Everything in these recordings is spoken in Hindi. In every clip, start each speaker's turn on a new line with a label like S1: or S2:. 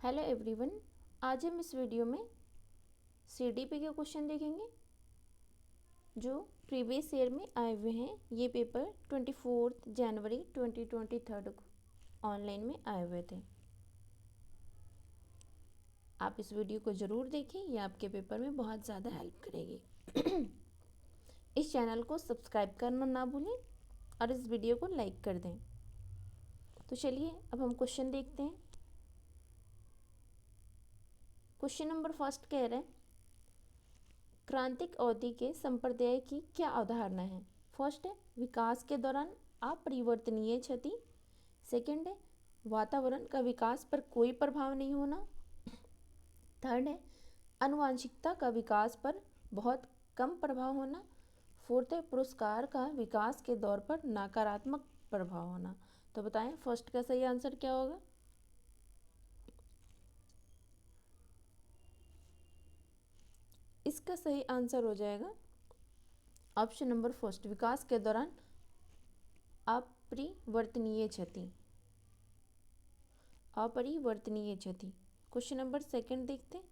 S1: Hello everyone. आज हम इस वीडियो में सीडीपी के क्वेश्चन देखेंगे जो प्रीवियस ईयर में आए हुए हैं। ये पेपर 24 जनवरी 2023 को ऑनलाइन में आए हुए थे। आप इस वीडियो को ज़रूर देखें, ये आपके पेपर में बहुत ज़्यादा हेल्प करेगी। इस चैनल को सब्सक्राइब करना ना भूलें और इस वीडियो को लाइक कर दें। तो चलिए अब हम क्वेश्चन देखते हैं। क्वेश्चन नंबर फर्स्ट कह रहे हैं, क्रांतिक अवधि के संप्रदाय की क्या अवधारणा है। फर्स्ट है विकास के दौरान अपरिवर्तनीय क्षति। सेकंड है वातावरण का विकास पर कोई प्रभाव नहीं होना। थर्ड है आनुवांशिकता का विकास पर बहुत कम प्रभाव होना। फोर्थ है पुरस्कार का विकास के दौर पर नकारात्मक प्रभाव होना। तो बताएं फर्स्ट का सही आंसर क्या होगा। इसका सही आंसर हो जाएगा ऑप्शन नंबर फर्स्ट, विकास के दौरान अपरिवर्तनीय क्षति। अपरिवर्तनीय क्षति। क्वेश्चन नंबर सेकंड देखते हैं,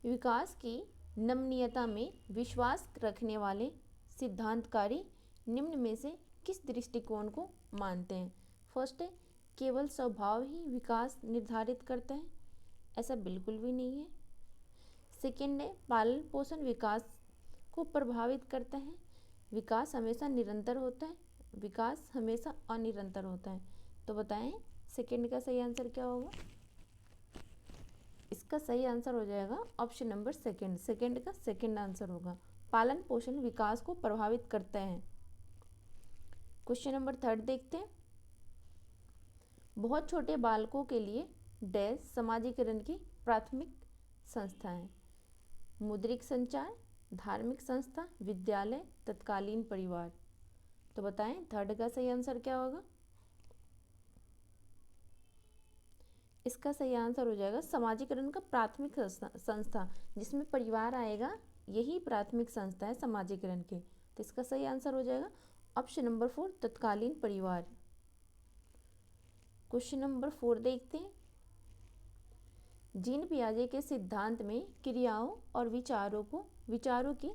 S1: विकास की नमनीयता में विश्वास रखने वाले सिद्धांतकारी निम्न में से किस दृष्टिकोण को मानते हैं। फर्स्ट है केवल स्वभाव ही विकास निर्धारित करता है। ऐसा बिल्कुल भी नहीं है। सेकेंड है पालन पोषण विकास को प्रभावित करता है। विकास हमेशा निरंतर होता है, विकास हमेशा अनिरंतर होता है। तो बताएं सेकेंड का सही आंसर क्या होगा। इसका सही आंसर हो जाएगा ऑप्शन नंबर सेकेंड। सेकेंड का सेकेंड आंसर होगा, पालन पोषण विकास को प्रभावित करता है। क्वेश्चन नंबर थर्ड देखते हैं, बहुत छोटे बालकों के लिए डैश समाजीकरण की प्राथमिक संस्था है। मुद्रिक संचार, धार्मिक संस्था, विद्यालय, तत्कालीन परिवार। तो बताएं थर्ड का सही आंसर क्या होगा। इसका सही आंसर हो जाएगा समाजीकरण का प्राथमिक संस्था, जिसमें परिवार आएगा, यही प्राथमिक संस्था है समाजीकरण के। तो इसका सही आंसर हो जाएगा ऑप्शन नंबर 4, तत्कालीन परिवार। क्वेश्चन नंबर 4 देखते हैं, जीन पियाजे के सिद्धांत में क्रियाओं और विचारों की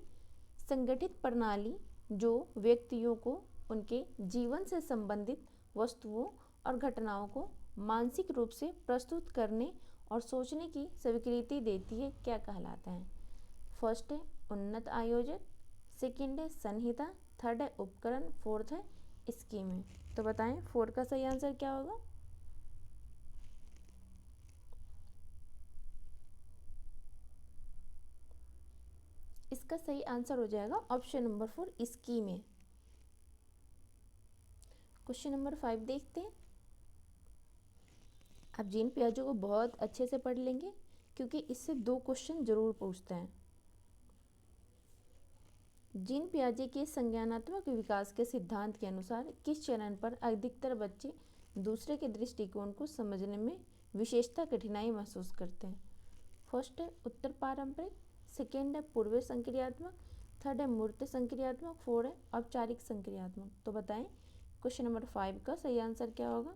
S1: संगठित प्रणाली जो व्यक्तियों को उनके जीवन से संबंधित वस्तुओं और घटनाओं को मानसिक रूप से प्रस्तुत करने और सोचने की स्वीकृति देती है, क्या कहलाता है। फर्स्ट है उन्नत आयोजक, सेकंड है संहिता, थर्ड है उपकरण, फोर्थ है स्कीम है। तो बताएं फोर्थ का सही आंसर क्या होगा। इसका सही आंसर हो जाएगा ऑप्शन नंबर 4, स्कीम है। क्वेश्चन नंबर 5 देखते हैं। आप जीन पियाजे को बहुत अच्छे से पढ़ लेंगे क्योंकि इससे 2 क्वेश्चन जरूर पूछते हैं। जीन पियाजे के संज्ञानात्मक विकास के सिद्धांत के अनुसार किस चरण पर अधिकतर बच्चे दूसरे के दृष्टिकोण को समझने में विशेषता कठिनाई महसूस करते हैं। फर्स्ट है उत्तर पारंपरिक, सेकेंड है पूर्व संक्रियात्मक, थर्ड है मूर्त संक्रियात्मक, फोर्थ है औपचारिक संक्रियात्मक। तो बताएं क्वेश्चन नंबर 5 का सही आंसर क्या होगा।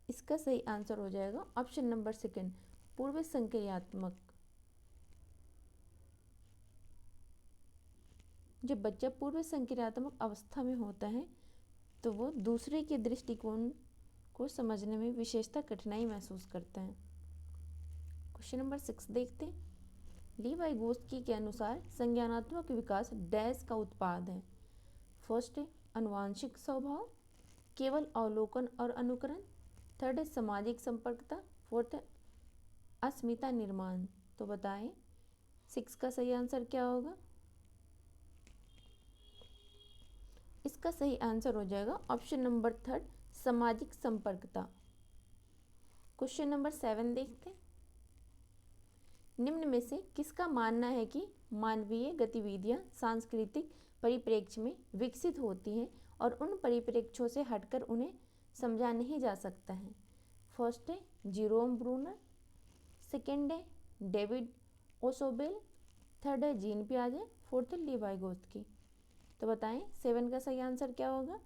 S1: इसका सही आंसर हो जाएगा ऑप्शन नंबर सेकेंड, पूर्व संक्रियात्मक। जब बच्चा पूर्व संक्रियात्मक अवस्था में होता है तो वो दूसरे के दृष्टिकोण को समझने में विशेषता कठिनाई महसूस करता है। क्वेश्चन नंबर 6 देखते हैं, लीवाइगोत्स्की के अनुसार संज्ञानात्मक विकास डैश का उत्पाद है। फर्स्ट है आनुवांशिक स्वभाव, केवल अवलोकन और अनुकरण, थर्ड है सामाजिक संपर्कता, फोर्थ है अस्मिता निर्माण। तो बताएं 6 का सही आंसर क्या होगा। इसका सही आंसर हो जाएगा ऑप्शन नंबर 3, सामाजिक संपर्कता। क्वेश्चन नंबर 7 देखते हैं, निम्न में से किसका मानना है कि मानवीय गतिविधियां सांस्कृतिक परिप्रेक्ष्य में विकसित होती हैं और उन परिप्रेक्ष्यों से हटकर उन्हें समझा नहीं जा सकता है। फर्स्ट है जीरोम ब्रूनर, सेकेंड है डेविड ओसोबेल, थर्ड है जीन पियाजे, फोर्थ है लीवाइगोत्स्की। तो बताएं 7 का सही आंसर क्या होगा।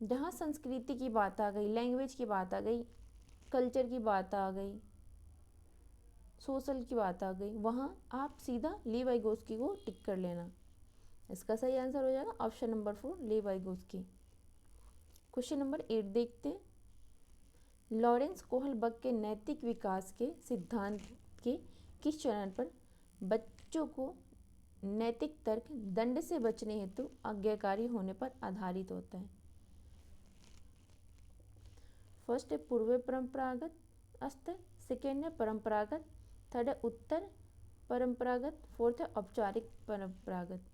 S1: जहाँ संस्कृति की बात आ गई, लैंग्वेज की बात आ गई, कल्चर की बात आ गई, सोशल की बात आ गई, वहाँ आप सीधा ली वाइगोस्की को टिक कर लेना। इसका सही आंसर हो जाएगा ऑप्शन नंबर 4 ली वाइगोस्की। क्वेश्चन नंबर 8 देखते हैं। लॉरेंस कोहलबर्ग के नैतिक विकास के सिद्धांत के किस चरण पर बच्चों को नैतिक तर्क दंड से बचने हेतु आज्ञाकारी होने पर आधारित होता है? फर्स्ट है पूर्व परंपरागत स्तर, सेकेंड है परंपरागत, थर्ड है उत्तर परंपरागत, फोर्थ है औपचारिक परंपरागत।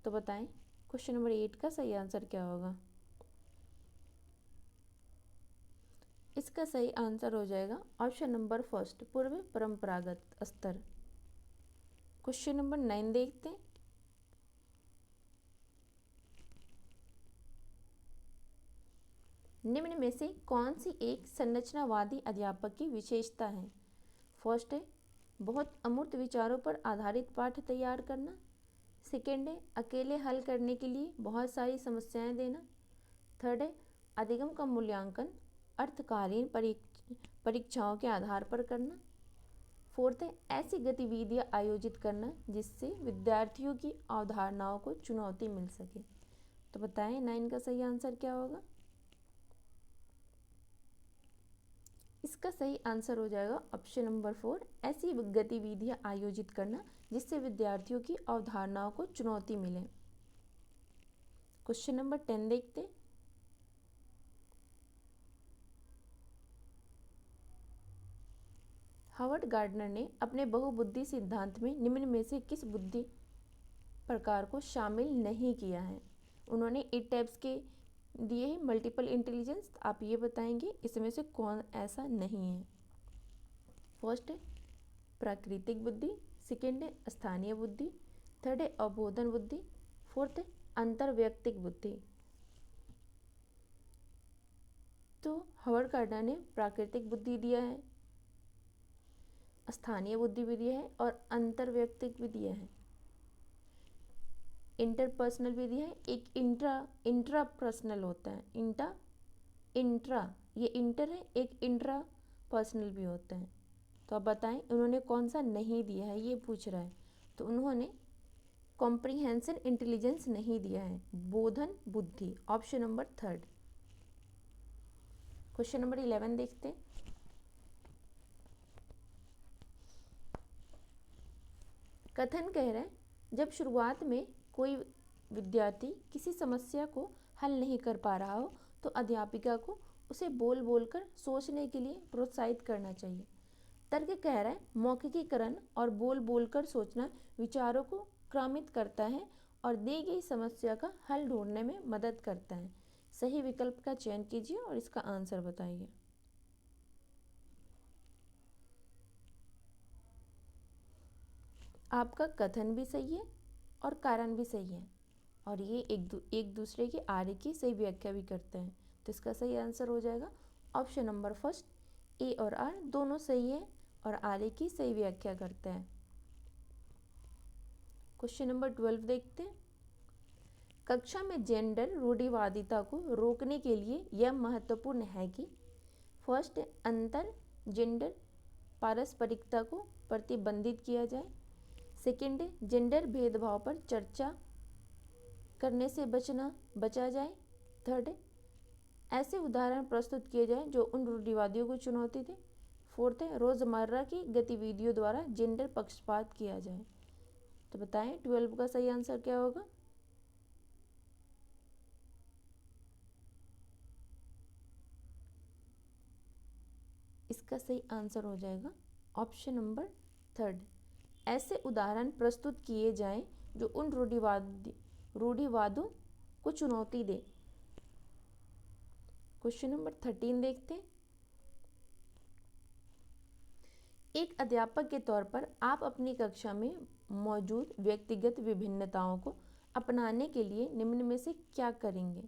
S1: तो बताएं क्वेश्चन नंबर 8 का सही आंसर क्या होगा? इसका सही आंसर हो जाएगा ऑप्शन नंबर फर्स्ट पूर्व परंपरागत स्तर। क्वेश्चन नंबर 9 देखते हैं। निम्न में से कौन सी एक संरचनावादी अध्यापक की विशेषता है? फर्स्ट है बहुत अमूर्त विचारों पर आधारित पाठ तैयार करना, सेकेंड है अकेले हल करने के लिए बहुत सारी समस्याएं देना, थर्ड है अधिगम का मूल्यांकन अर्थकालीन परीक्षाओं के आधार पर करना, फोर्थ है ऐसी गतिविधियां आयोजित करना जिससे विद्यार्थियों की अवधारणाओं को चुनौती मिल सके। तो बताएं 9 का सही आंसर क्या होगा? इसका सही आंसर हो जाएगा ऑप्शन नंबर 4 ऐसी गतिविधियां आयोजित करना जिससे विद्यार्थियों की अवधारणाओं को चुनौती मिले। क्वेश्चन नंबर 10 देखते हैं। हावर्ड गार्डनर ने अपने बहुबुद्धि सिद्धांत में निम्न में से किस बुद्धि प्रकार को शामिल नहीं किया है? उन्होंने 8 टाइप्स के दिए हैं मल्टीपल इंटेलिजेंस, आप ये बताएंगे इसमें से कौन ऐसा नहीं है। फर्स्ट है प्राकृतिक बुद्धि, सेकेंड है स्थानीय बुद्धि, थर्ड है अबोधन बुद्धि, फोर्थ है अंतर्वैयक्तिक बुद्धि। तो हावर्ड गार्डनर ने प्राकृतिक बुद्धि दिया है, स्थानीय बुद्धि भी दिया है और अंतर्वैयक्तिक भी दिया है। इंटरपर्सनल भी दिया है, एक इंट्रा पर्सनल होता है, इंट्रा ये इंटर है, एक इंट्रा पर्सनल भी होता है। तो आप बताएं उन्होंने कौन सा नहीं दिया है, ये पूछ रहा है। तो उन्होंने कॉम्प्रिहेंशन इंटेलिजेंस नहीं दिया है, बोधन बुद्धि, ऑप्शन नंबर 3। क्वेश्चन नंबर 11 देखते हैं। कथन कह रहा है जब शुरुआत में कोई विद्यार्थी किसी समस्या को हल नहीं कर पा रहा हो तो अध्यापिका को उसे बोल बोलकर सोचने के लिए प्रोत्साहित करना चाहिए। तर्क कह रहा है मौखिकीकरण और बोल बोलकर सोचना विचारों को क्रमित करता है और दी गई समस्या का हल ढूंढने में मदद करता है। सही विकल्प का चयन कीजिए और इसका आंसर बताइए। आपका कथन भी सही है और कारण भी सही है और ये एक दूसरे के आर्य की सही व्याख्या भी करते हैं। तो इसका सही आंसर हो जाएगा ऑप्शन नंबर फर्स्ट ए और आर दोनों सही है और आर्य की सही व्याख्या करते हैं। क्वेश्चन नंबर 12 देखते हैं। कक्षा में जेंडर रूढ़िवादिता को रोकने के लिए यह महत्वपूर्ण है कि फर्स्ट अंतर जेंडर पारस्परिकता को प्रतिबंधित किया जाए, सेकेंड जेंडर भेदभाव पर चर्चा करने से बचा जाए, थर्ड ऐसे उदाहरण प्रस्तुत किए जाए जो उन रूढ़िवादियों को चुनौती दे, फोर्थ है रोज़मर्रा की गतिविधियों द्वारा जेंडर पक्षपात किया जाए। तो बताएं 12 का सही आंसर क्या होगा? इसका सही आंसर हो जाएगा ऑप्शन नंबर 3 ऐसे उदाहरण प्रस्तुत किए जाएं जो उन रूढ़िवादों को चुनौती दे। क्वेश्चन नंबर 13 देखते हैं। एक अध्यापक के तौर पर आप अपनी कक्षा में मौजूद व्यक्तिगत विभिन्नताओं को अपनाने के लिए निम्न में से क्या करेंगे?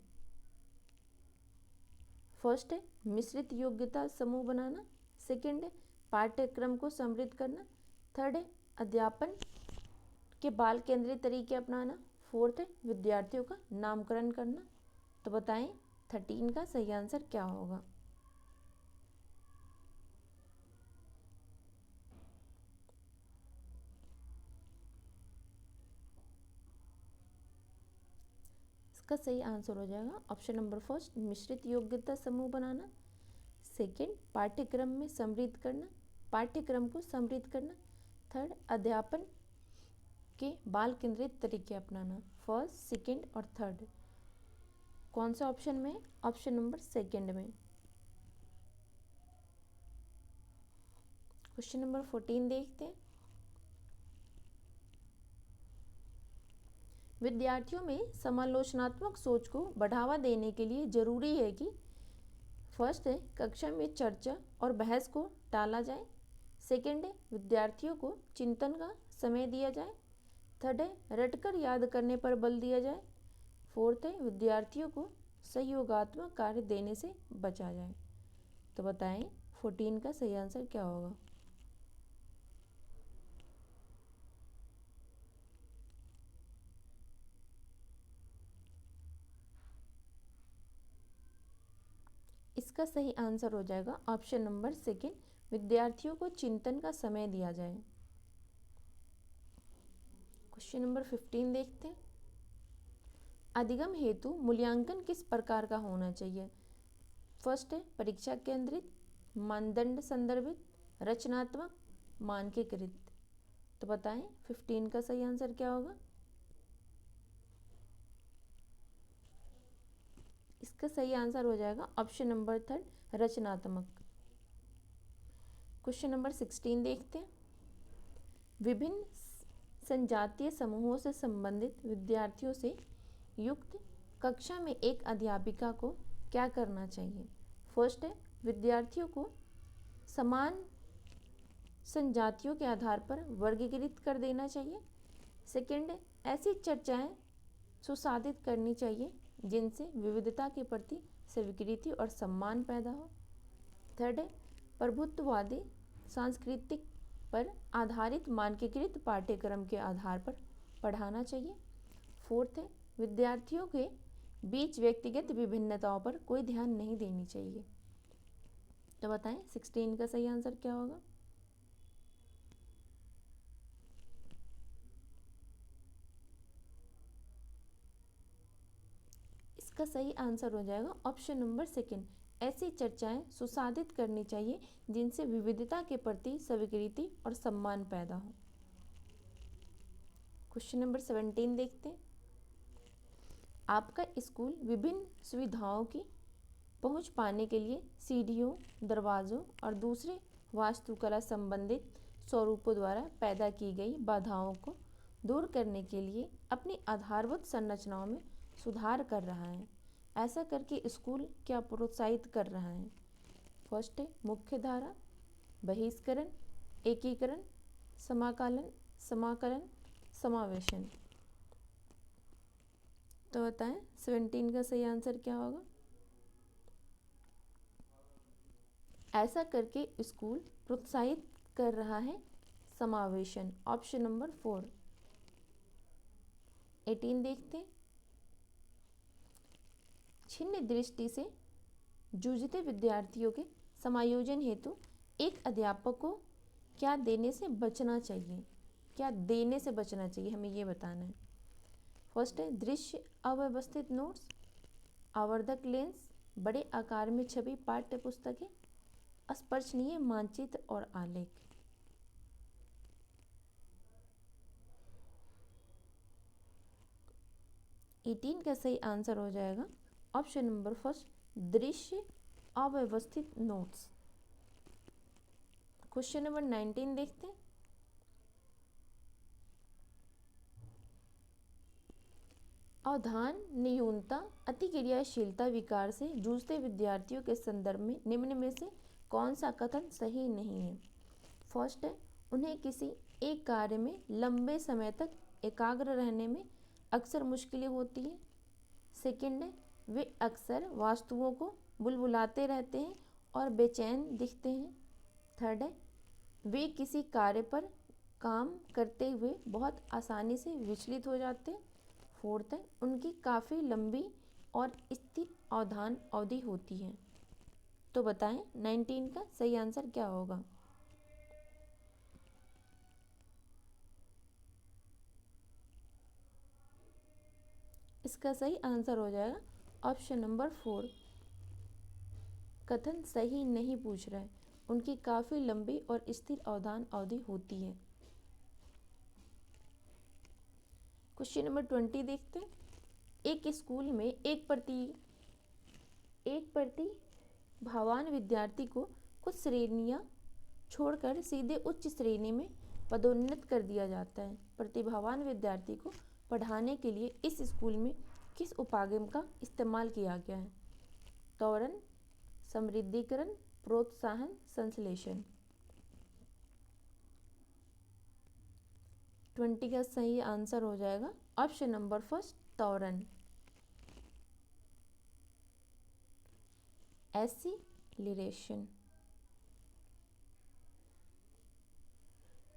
S1: फर्स्ट है मिश्रित योग्यता समूह बनाना, सेकेंड है पाठ्यक्रम को समृद्ध करना, थर्ड है अध्यापन के बाल केंद्रित तरीके अपनाना, फोर्थ है विद्यार्थियों का नामकरण करना। तो बताएं 13 का सही आंसर क्या होगा? इसका सही आंसर हो जाएगा ऑप्शन नंबर फर्स्ट, मिश्रित योग्यता समूह बनाना। सेकंड, पाठ्यक्रम को समृद्ध करना। थर्ड, अध्यापन के बाल केंद्रित तरीके अपनाना। फर्स्ट, सेकंड और थर्ड कौन सा ऑप्शन में? ऑप्शन नंबर सेकंड में। क्वेश्चन नंबर 14 देखते हैं। विद्यार्थियों में समालोचनात्मक सोच को बढ़ावा देने के लिए जरूरी है कि फर्स्ट है, कक्षा में चर्चा और बहस को टाला जाए। सेकंड है, विद्यार्थियों को चिंतन का समय दिया जाए। थर्ड है, रटकर याद करने पर बल दिया जाए। फोर्थ है, विद्यार्थियों को सहयोगात्मक कार्य देने से बचा जाए। तो बताएं 14 का सही आंसर क्या होगा? इसका सही आंसर हो जाएगा ऑप्शन नंबर सेकंड, विद्यार्थियों को चिंतन का समय दिया जाए। क्वेश्चन नंबर 15 देखते हैं। अधिगम हेतु मूल्यांकन किस प्रकार का होना चाहिए? फर्स्ट है, परीक्षा केंद्रित, मानदंड संदर्भित, रचनात्मक, मानकीकृत। तो बताएं 15 का सही आंसर क्या होगा? इसका सही आंसर हो जाएगा ऑप्शन नंबर थर्ड, रचनात्मक। क्वेश्चन नंबर 16 देखते हैं। विभिन्न संजातीय समूहों से संबंधित विद्यार्थियों से युक्त कक्षा में एक अध्यापिका को क्या करना चाहिए? फर्स्ट है, विद्यार्थियों को समान संजातियों के आधार पर वर्गीकृत कर देना चाहिए। सेकंड है, ऐसी चर्चाएं सुसाधित करनी चाहिए जिनसे विविधता के प्रति स्वीकृति और सम्मान पैदा हो। थर्ड है, प्रभुत्ववादी सांस्कृतिक पर आधारित मानकीकृत पाठ्यक्रम के आधार पर पढ़ाना चाहिए। फोर्थ है, विद्यार्थियों के बीच व्यक्तिगत विभिन्नताओं पर कोई ध्यान नहीं देनी चाहिए। तो बताएं 16 का सही आंसर क्या होगा? इसका सही आंसर हो जाएगा ऑप्शन नंबर सेकंड, ऐसी चर्चाएं सुसाधित करनी चाहिए जिनसे विविधता के प्रति स्वीकृति और सम्मान पैदा हो। क्वेश्चन नंबर 17 देखते हैं। आपका स्कूल विभिन्न सुविधाओं की पहुंच पाने के लिए सीढ़ियों, दरवाजों और दूसरे वास्तुकला संबंधित स्वरूपों द्वारा पैदा की गई बाधाओं को दूर करने के लिए अपनी आधारभूत संरचनाओं में सुधार कर रहा है। ऐसा करके स्कूल क्या प्रोत्साहित कर रहा है? फर्स्ट है, मुख्य धारा, बहिष्करण, एकीकरण, समाकलन, समावेशन। तो बताएं 17 का सही आंसर क्या होगा? ऐसा करके स्कूल प्रोत्साहित कर रहा है समावेशन, ऑप्शन नंबर 4। 18 देखते हैं। छिन्न दृष्टि से जूझते विद्यार्थियों के समायोजन हेतु एक अध्यापक को क्या देने से बचना चाहिए? हमें ये बताना है। फर्स्ट है, दृश्य अव्यवस्थित नोट्स, आवर्धक लेंस, बड़े आकार में छपी पाठ्य पुस्तकें, स्पर्शनीय मानचित्र और आलेख। एटीन का सही आंसर हो जाएगा ऑप्शन नंबर फर्स्ट, दृश्य अव्यवस्थित नोट्स। क्वेश्चन नंबर 19 देखते हैं। अवधान न्यूनता अतिक्रियाशीलता विकार से जूझते विद्यार्थियों के संदर्भ में निम्न में से कौन सा कथन सही नहीं है? फर्स्ट है, उन्हें किसी एक कार्य में लंबे समय तक एकाग्र रहने में अक्सर मुश्किलें होती हैं। सेकंड है, वे अक्सर वस्तुओं को बुलबुलाते रहते हैं और बेचैन दिखते हैं। थर्ड है, वे किसी कार्य पर काम करते हुए बहुत आसानी से विचलित हो जाते हैं। फोर्थ है, उनकी काफ़ी लंबी और स्थिर अवधान अवधि होती है। तो बताएं 19 का सही आंसर क्या होगा। इसका सही आंसर हो जाएगा ऑप्शन नंबर 4। कथन सही नहीं पूछ रहा है, उनकी काफ़ी लंबी और स्थिर अवधान अवधि होती है। क्वेश्चन नंबर 20 देखते हैं। एक स्कूल में एक प्रतिभावान विद्यार्थी को कुछ श्रेणियां छोड़कर सीधे उच्च श्रेणी में पदोन्नत कर दिया जाता है। प्रतिभावान विद्यार्थी को पढ़ाने के लिए इस स्कूल में किस उपागम का इस्तेमाल किया गया है? त्वरण, समृद्धिकरण, प्रोत्साहन, संश्लेषण। 20 का सही आंसर हो जाएगा ऑप्शन नंबर फर्स्ट, त्वरण, एसिलिरेशन।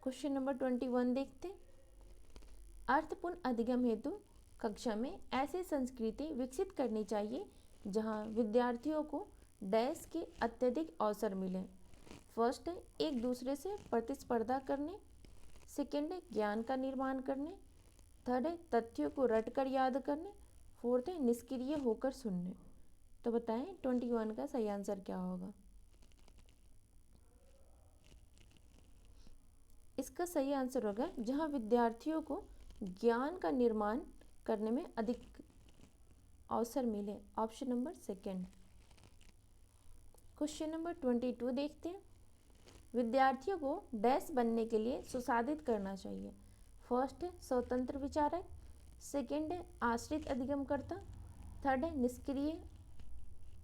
S1: क्वेश्चन नंबर 21 देखते हैं। अर्थपूर्ण अधिगम हेतु कक्षा में ऐसी संस्कृति विकसित करनी चाहिए जहां विद्यार्थियों को डैश के अत्यधिक अवसर मिले। फर्स्ट है एक दूसरे से प्रतिस्पर्धा करने, सेकेंड है ज्ञान का निर्माण करने, थर्ड है तथ्यों को रटकर याद करने, फोर्थ है निष्क्रिय होकर सुनने। तो बताएं 21 का सही आंसर क्या होगा। इसका सही आंसर होगा जहां विद्यार्थियों को ज्ञान का निर्माण करने में अधिक अवसर मिले, option number second. Question number 22 देखते हैं। विद्यार्थियों को डैश बनने के लिए सुसाधित करना चाहिए। फर्स्ट है स्वतंत्र विचारक, सेकेंड है आश्रित अधिगमकर्ता, थर्ड है निष्क्रिय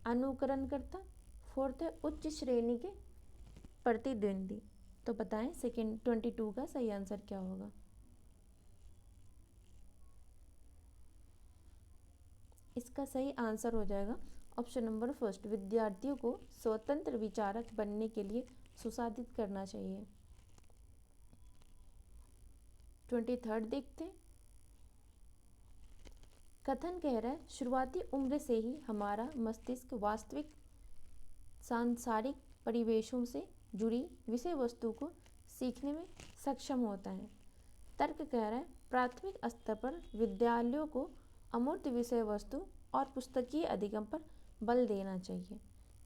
S1: अनुकरणकर्ता, फोर्थ है उच्च श्रेणी के प्रतिद्वंदी। तो बताएं सेकेंड 22 का सही आंसर क्या होगा। इसका सही आंसर हो जाएगा ऑप्शन नंबर फर्स्ट, विद्यार्थियों को स्वतंत्र विचारक बनने के लिए सुसाधित करना चाहिए। 23 देखते हैं। कथन कह रहा है शुरुआती उम्र से ही हमारा मस्तिष्क वास्तविक सांसारिक परिवेशों से जुड़ी विषय वस्तु को सीखने में सक्षम होता है। तर्क कह रहा है प्राथमिक स्तर पर विद्यालयों को अमूर्त विषय वस्तु और पुस्तकीय अधिगम पर बल देना चाहिए।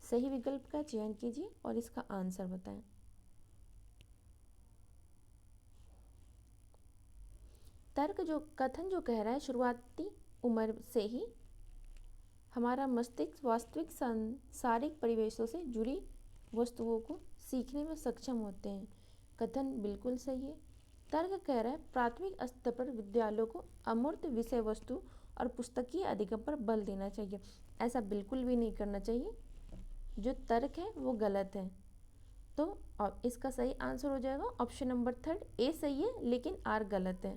S1: सही विकल्प का चयन कीजिए और इसका आंसर बताएं। कथन जो कह रहा है शुरुआती उम्र से ही हमारा मस्तिष्क वास्तविक सांसारिक परिवेशों से जुड़ी वस्तुओं को सीखने में सक्षम होते हैं। कथन बिल्कुल सही है। तर्क कह रहा है प्राथमिक स्तर पर विद्यालयों को अमूर्त विषय वस्तु और पुस्तकीय अधिगम पर बल देना चाहिए। ऐसा बिल्कुल भी नहीं करना चाहिए। जो तर्क है वो गलत है। तो इसका सही आंसर हो जाएगा ऑप्शन नंबर थर्ड, ए सही है लेकिन आर गलत है।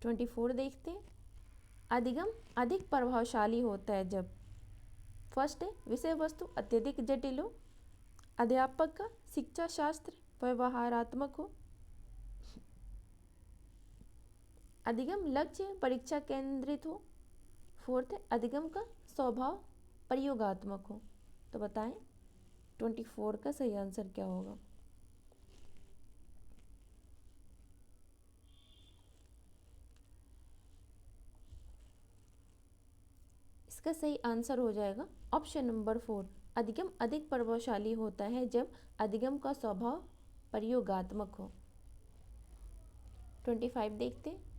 S1: 24 देखते हैं। अधिगम अधिक प्रभावशाली होता है जब फर्स्ट है विषय वस्तु अत्यधिक जटिल हो, अध्यापक का शिक्षा शास्त्र व्यवहारात्मक हो, अधिगम लक्ष्य परीक्षा केंद्रित हो, फोर्थ है अधिगम का स्वभाव प्रयोगात्मक हो। तो बताएं 24 का सही आंसर क्या होगा। इसका सही आंसर हो जाएगा ऑप्शन नंबर 4, अधिगम अधिक प्रभावशाली होता है जब अधिगम का स्वभाव प्रयोगात्मक हो। 25 देखते हैं।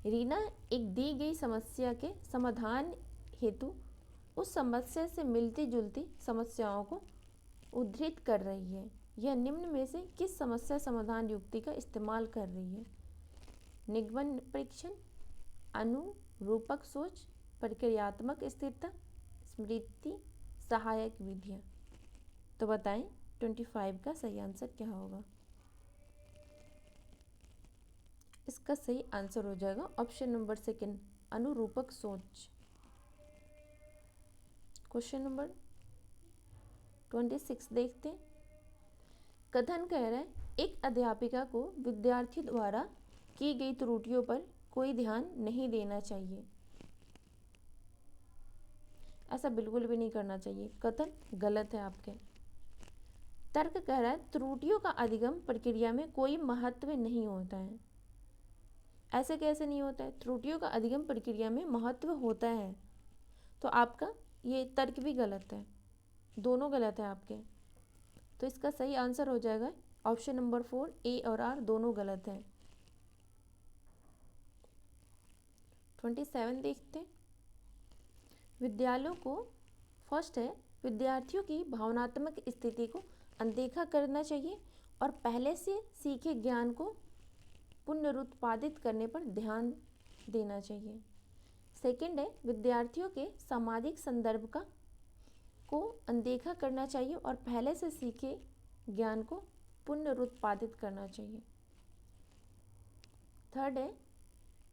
S1: रीना एक दी गई समस्या के समाधान हेतु उस समस्या से मिलती जुलती समस्याओं को उद्धृत कर रही है। यह निम्न में से किस समस्या समाधान युक्ति का इस्तेमाल कर रही है? निगमन परीक्षण, अनुरूपक सोच, प्रक्रियात्मक स्थिरता, स्मृति सहायक विधियाँ। तो बताएं 25 का सही आंसर क्या होगा। इसका सही आंसर हो जाएगा ऑप्शन नंबर सेकंड, अनुरूपक सोच। क्वेश्चन नंबर 26 देखते हैं। कथन कह रहा है एक अध्यापिका को विद्यार्थी द्वारा की गई त्रुटियों पर कोई ध्यान नहीं देना चाहिए। ऐसा बिल्कुल भी नहीं करना चाहिए, कथन गलत है आपके। तर्क कह रहा है त्रुटियों का अधिगम प्रक्रिया में कोई महत्व नहीं होता है। ऐसे कैसे नहीं होता है? त्रुटियों का अधिगम प्रक्रिया में महत्व होता है। तो आपका ये तर्क भी गलत है, दोनों गलत है आपके। तो इसका सही आंसर हो जाएगा ऑप्शन नंबर 4, ए और आर दोनों गलत है। 27 देखते हैं। विद्यालयों को फर्स्ट है, विद्यार्थियों की भावनात्मक स्थिति को अनदेखा करना चाहिए और पहले से सीखे ज्ञान को पुनरुत्पादित करने पर ध्यान देना चाहिए। सेकंड है, विद्यार्थियों के सामाजिक संदर्भ को अनदेखा करना चाहिए और पहले से सीखे ज्ञान को पुनरुत्पादित करना चाहिए। थर्ड है,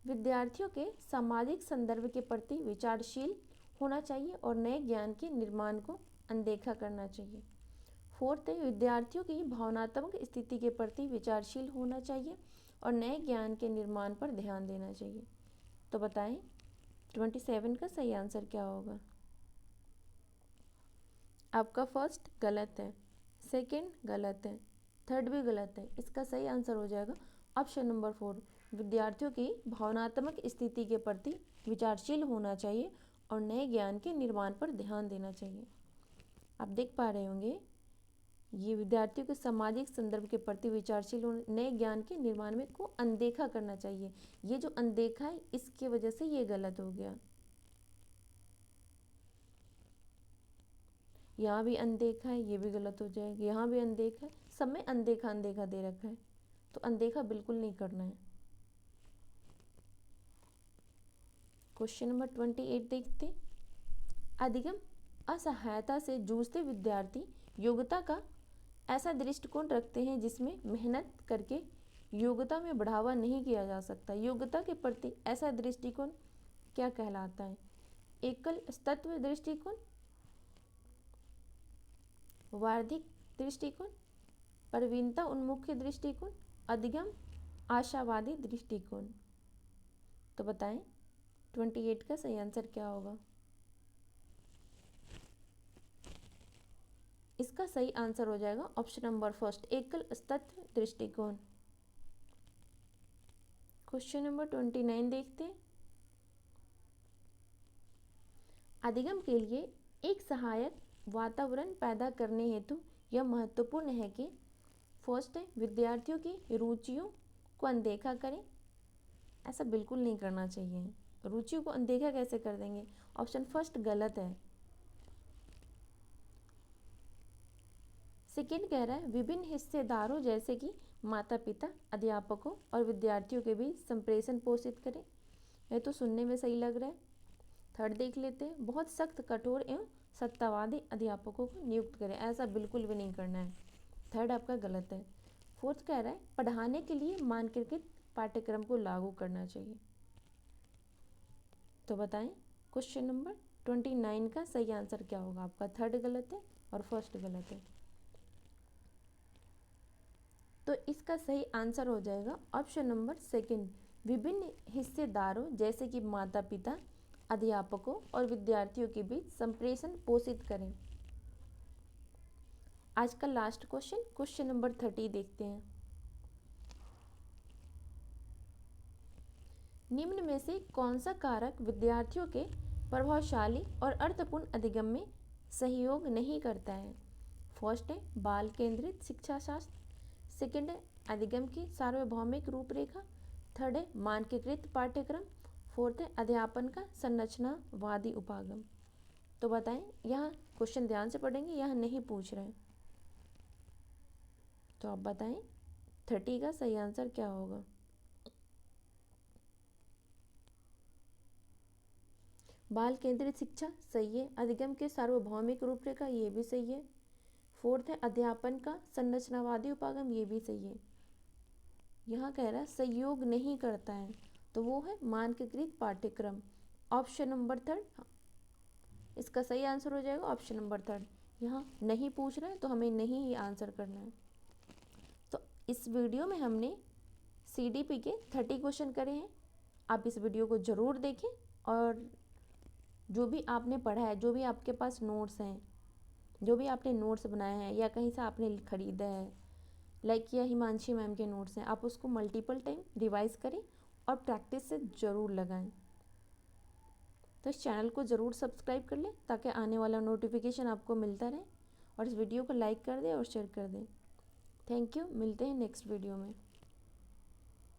S1: विद्यार्थियों के सामाजिक संदर्भ के प्रति विचारशील होना चाहिए और नए ज्ञान के निर्माण को अनदेखा करना चाहिए। फोर्थ है, विद्यार्थियों की भावनात्मक स्थिति के प्रति विचारशील होना चाहिए और नए ज्ञान के निर्माण पर ध्यान देना चाहिए। तो बताएं 27 का सही आंसर क्या होगा? आपका फर्स्ट गलत है, सेकंड गलत है, थर्ड भी गलत है। इसका सही आंसर हो जाएगा ऑप्शन नंबर 4, विद्यार्थियों की भावनात्मक स्थिति के प्रति विचारशील होना चाहिए और नए ज्ञान के निर्माण पर ध्यान देना चाहिए। आप देख पा रहे होंगे ये विद्यार्थियों के सामाजिक संदर्भ के प्रति विचारशील होने, नए ज्ञान के निर्माण में को अनदेखा करना चाहिए। ये जो अनदेखा है इसकी वजह से ये गलत हो गया। यहाँ भी अनदेखा है, ये भी गलत हो जाएगा। यहाँ भी अनदेखा है, सब में अनदेखा अनदेखा दे रखा है, तो अनदेखा बिल्कुल नहीं करना है। क्वेश्चन नंबर 28 देखते। अधिगम असहायता से जूझते विद्यार्थी योग्यता का ऐसा दृष्टिकोण रखते हैं जिसमें मेहनत करके योग्यता में बढ़ावा नहीं किया जा सकता। योग्यता के प्रति ऐसा दृष्टिकोण क्या कहलाता है? एकल तत्व दृष्टिकोण, वार्धिक दृष्टिकोण, प्रवीणता उन्मुख दृष्टिकोण, अधिगम आशावादी दृष्टिकोण। तो बताएं 28 का सही आंसर क्या होगा? इसका सही आंसर हो जाएगा ऑप्शन नंबर फर्स्ट, एकल तत्व दृष्टिकोण। क्वेश्चन नंबर 29 देखते हैं। अधिगम के लिए एक सहायक वातावरण पैदा करने हेतु यह महत्वपूर्ण है कि फर्स्ट है, विद्यार्थियों की रुचियों को अनदेखा करें। ऐसा बिल्कुल नहीं करना चाहिए। रुचियों को अनदेखा कैसे कर देंगे? ऑप्शन फर्स्ट गलत है। सेकेंड कह रहा है विभिन्न हिस्सेदारों जैसे कि माता पिता, अध्यापकों और विद्यार्थियों के बीच संप्रेषण पोषित करें। यह तो सुनने में सही लग रहा है। थर्ड देख लेते हैं, बहुत सख्त, कठोर एवं सत्तावादी अध्यापकों को नियुक्त करें। ऐसा बिल्कुल भी नहीं करना है, थर्ड आपका गलत है। फोर्थ कह रहा है पढ़ाने के लिए मानकीकृत पाठ्यक्रम को लागू करना चाहिए। तो बताएं क्वेश्चन नंबर 29 का सही आंसर क्या होगा? आपका थर्ड गलत है और फर्स्ट गलत है। तो इसका सही आंसर हो जाएगा ऑप्शन नंबर सेकंड, विभिन्न हिस्सेदारों जैसे कि माता पिता, अध्यापकों और विद्यार्थियों के बीच संप्रेषण पोषित करें। आज का लास्ट क्वेश्चन, क्वेश्चन नंबर 30 देखते हैं। निम्न में से कौन सा कारक विद्यार्थियों के प्रभावशाली और अर्थपूर्ण अधिगम में सहयोग नहीं करता है? फर्स्ट है बाल केंद्रित शिक्षा शास्त्र, सेकेंड है अधिगम की सार्वभौमिक रूपरेखा, थर्ड है मानकीकृत पाठ्यक्रम, फोर्थ है अध्यापन का संरचनावादी उपागम। तो बताएं, यहाँ क्वेश्चन ध्यान से पढ़ेंगे, यहाँ नहीं पूछ रहे हैं। तो आप बताएं 30 का सही आंसर क्या होगा? बाल केंद्रित शिक्षा सही है, अधिगम के सार्वभौमिक रूपरेखा ये भी सही है, फोर्थ है अध्यापन का संरचनावादी उपागम ये भी सही है। यहाँ कह रहा है सहयोग नहीं करता है, तो वो है मानकीकृत पाठ्यक्रम, ऑप्शन नंबर थर्ड। इसका सही आंसर हो जाएगा ऑप्शन नंबर थर्ड। यहाँ नहीं पूछ रहा है तो हमें नहीं ही आंसर करना है। तो इस वीडियो में हमने CDP के 30 क्वेश्चन करे हैं। आप इस वीडियो को ज़रूर देखें और जो भी आपने पढ़ा है, जो भी आपके पास नोट्स हैं, जो भी आपने नोट्स बनाए हैं या कहीं से आपने ख़रीदा है, लाइक या हिमांशी मैम के नोट्स हैं, आप उसको मल्टीपल टाइम रिवाइज़ करें और प्रैक्टिस से ज़रूर लगाएं। तो इस चैनल को ज़रूर सब्सक्राइब कर लें ताकि आने वाला नोटिफिकेशन आपको मिलता रहे, और इस वीडियो को लाइक कर दें और शेयर कर दें। Thank you. मिलते हैं नेक्स्ट वीडियो में।